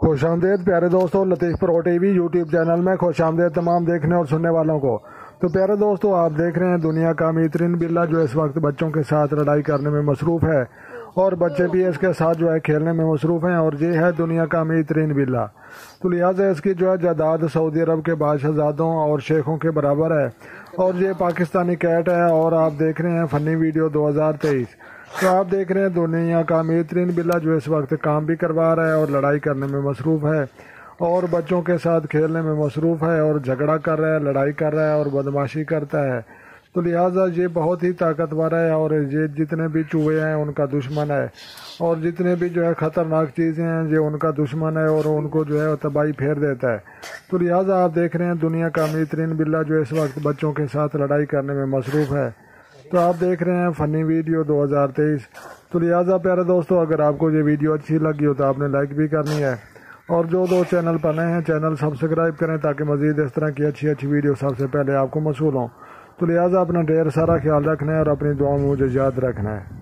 خوش آمدید پیارے دوستوں، لطیف پرو ٹی وی یوٹیوب چینل میں خوش آمدید تمام دیکھنے اور سننے والوں کو۔ تو پیارے دوستوں، آپ دیکھ رہے ہیں دنیا کا امیر ترین بلّا جو اس وقت بچوں کے ساتھ لڑائی کرنے میں مصروف ہے، اور بچے بھی اس کے ساتھ کھیلنے میں مصروف ہیں، اور یہ ہے دنیا کا امیر ترین بلّا۔ تو لہٰذا اس کی جائیداد سعودی عرب کے بادشاہزادوں اور شیخوں کے برابر ہے، اور یہ پاکستانی کیٹ ہے، اور آپ دیکھ رہے ہیں فنی ویڈیو 2023۔ تو آپ دیکھ رہے ہیں دنیا کا امیر ترین بلّا جو اس وقت کام بھی کروا رہا ہے اور لڑائی کرنے میں مصروف ہے، اور بچوں کے ساتھ کھیلنے میں مصروف ہے، اور جھگڑا کر رہا ہے، لڑائی کر رہا ہے اور بدماشی کرتا ہے۔ تو لہٰذا یہ بہت ہی طاقتور ہے، اور یہ جتنے بھی چوہے ہیں ان کا دشمن ہے، اور جتنے بھی خطرناک چیزیں ہیں یہ ان کا دشمن ہے، اور ان کو تباہی پھیر دیتا ہے۔ تو لہٰذا آپ دیکھ رہے ہیں دنیا کا امیر ترین بلّا جو اس وقت بچوں کے ساتھ لڑائی کرنے میں مصروف ہے۔ تو آپ دیکھ رہے ہیں فنی ویڈیو 2023۔ تو لہٰذا پیارے دوستو، اگر آپ کو یہ ویڈیو اچھی لگی ہو تو آپ نے لائک بھی کرنی ہے، اور جو چینل پر نئے ہیں چینل سبسکرائب کریں تاکہ مزید اس طرح کی اچھی ویڈیو سب سے پہلے آپ کو موصول ہوں۔ تو لہٰذا اپنا ڈھیر سارا خیال رکھنا ہے اور اپنی دعاؤں میں مجھے یاد رکھنا ہے۔